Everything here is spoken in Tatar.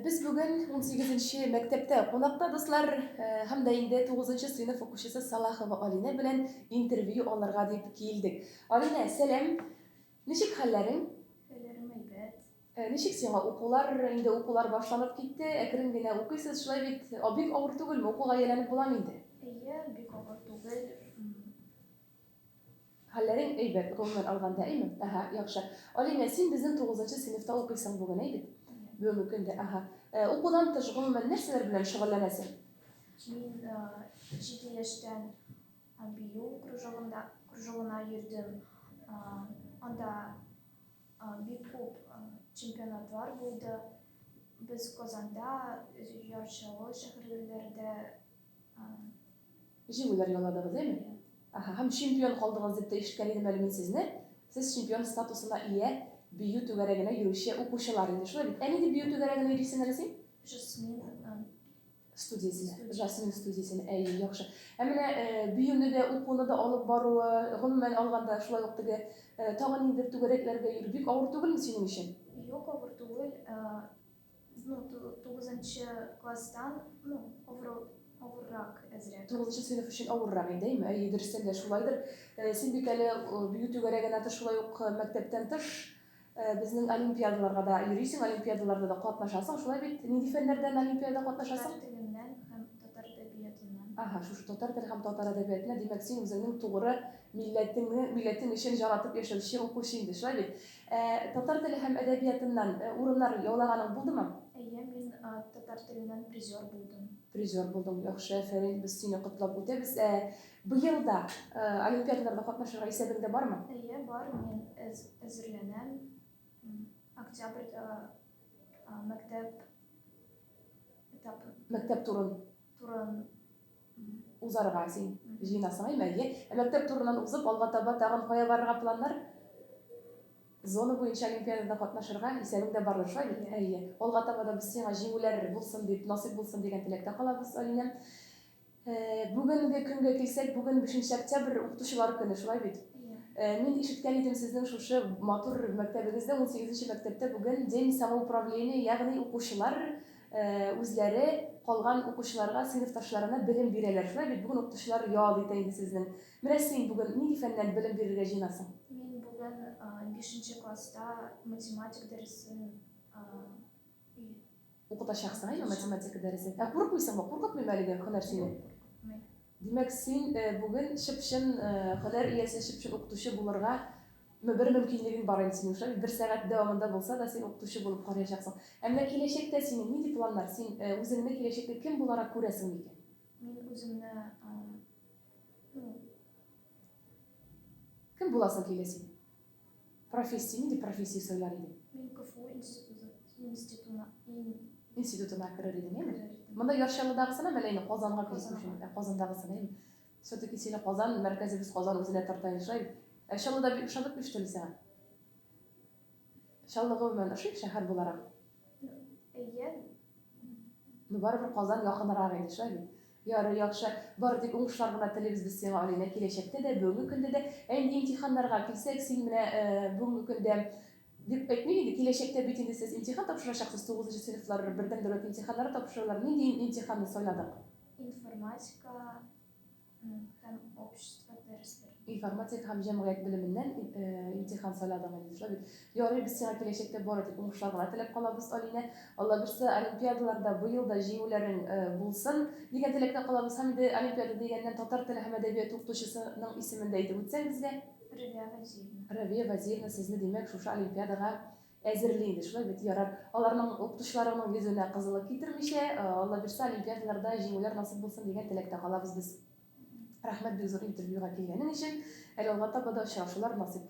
Biz bugün 18-nji mekdepde konakta dostlar, hem de indi 9-njy sınıf okuşusu Salahova Aline bilen interview alırga dip kildik. Aline, selam. Nişik hallerin? Hallerim aýbat. Nişik siňa okular, indi okular başlanıp gitti. Ekirin gine okuýsuz, şulay bit. Bik awır tugulmy? Okuga ýelenip bolam indi. Eýe, bik awır tugul. Hallerin aýbat, gowman alganda iými? Aha, ýagşy. Aline, sen bizim 9-njy sınıfta okuýsaň bugün aýdyp. Bugünkü günde, aha. Okudan tyş gowman nerseler bilen şugullanasyn? Min 7 ýaşdan biýu krужогuna ýürdim. Onda bik köp çempionatlar boldy. Biz Kozanda, ýarşawy şäherlerde Jiňler ýoladygyz, aýmy? Aha, hem çempion kaldygyz diýip de işitken edim belki sizni. Siz çempion statusuna iýe biýu tögeregine ýürüşe okuşylar indi. Şolay bit. Äni biýu tögeregine ýürüýsiň sen? Jasmin Studiýasyna, Jasmin studiýasyna äýi ýagşy. Emine biýüni de okuny da alyp baruwy, gommen alganda şolay okdygy tagan indi tögereklerge ýürüp bik awır tugulmy seniň işin? Ýok, awır tugul. 9-njy klassdan, awyrrak ezrek. 9-njy sınıf üçin awyrrak indi, aýmy? Äýi, diristen de şulaydyr. Sen bikeli biýu tögeregine tyş şolay ok mekdepden tyş bizning olimpiadalarga da ýürüýsiň, olimpiadalarda da gatnaşasyň, şolay bit. Nindi fenlerden olimpiada gatnaşasyň? Tatar tilinden hem tatar edebiyatından. Aha, şu tatar tili hem tatar edebiýatyna demek sen özüňiň tugry milletin işini jaratyp ýaşadyşy okuşy indi, şolay bit. Tatar tili hem edebiýatyndan urunlar ýaulaganyň boldymy? Eýe, min tatar tilinden prizor buldum. Prizor buldum, ýagşy, aferin, biz seni gutlap ötebiz. Bu ýylda olimpiadalarda gatnaşyrga isebinde barmy? Eýe, bar, min äzirlenem. Oktýabrda Mektep turun uzarga sen jynasyň, aýmy? Mektep turundan uzup alga taba tagyn goýa barga planlar? Zona boýunça olimpiadada gatnaşyrga isebinde barlar, şoýdy. Eýe. Alga taba da biz seňa jiňler bolsun diýip, nasyp bolsun diýen tilekde galabys, Alinem. Bugünkü günge kelsek, bugün 5-nji oktýabr okutuşylar güni, şolay bit. Min işitken edim sizden şuşy matur mektebinizde 18-nji mektepde bugün deni samoupravlenie, ýagny okuşylar özleri kalgan okuşylarga, sınıftaşlaryna bilim bereler. Şolay bit, bugün okutuşylar ýaly indi sizden. Mine sen bugün nindi fenden bilim bererge jynasyň? Min bugün 5-nji klassda matematik dersini Okutaşaksaň, aýmy matematik dersi? Gurukmysyňmy? Gurukmymy äli höner seni? Demek sen bugün şıpşın höner iýesi şıpşın okutuşy bolarga bir mümkinligin bar indi senin, şolay bir sagat dowamında bolsa da sen okutuşy bolup garaýaksaň. Emne kileşekde senin nindi planlar? Sen özüňni kileşekde kim bolara köresiň diýen? Min özümni Kim bolasyň kilesin? Professiýa, nindi professiýa soýlar idi? min KFU Institutuna kirer edin, aýmy? Munda ýarşalydagysyna beleni Kozanga kirişmişim. Kozandagysyna, aýmy? Söteki seni Kozan, merkezi biz Kozan özüne tartaýyn, şolay. Şallyda bir uşalyk düşdü seňa. Şallygy bilen şeýle şäher bolarak. Eýe. Bar bir Kozan ýakynraak edi, şolay. Ýary ýagşy, bardyk uňuşlar gına tilebis biz seňa alyna kileşekde de, bugünkü günde de, endi imtihanlarga kelsek, sen mine bugünkü günde dip etmeydi, kileşekde bitindi siz imtihan tapşyraşaksyz 9-njy sınıflar birden döret imtihanlary tapşyrýarlar. Nindi imtihanny soýladyk? Informatika hem общество dersleri. Informatik hem jemgyýet biliminden imtihan soýladyk edi, şolay. Ýöre biz seňa kileşekde bardyk uňuşlar gına tilep galabys alyna. Allah birse olimpiadalarda bu ýylda jiňleriň bolsun diýen tilekde galabys. Hem de olimpiada diýenden tatar tili hem edebiýat okutuşysynyň isimini de aýdyp ötseň bizge. Rabiya Vazirna sizni demek şuşa olimpiadaga äzirleýindi, şolay bit ýarar. Olaryň okutuşlarynyň ýüzüne gyzylyk kitirmişe, Allah birse olimpiadalarda jiňler nasyp bolsun diýen tilekde galabys biz. Rahmet bir zor interwýuga kelgeniň üçin, alga tapada şaşylar nasyp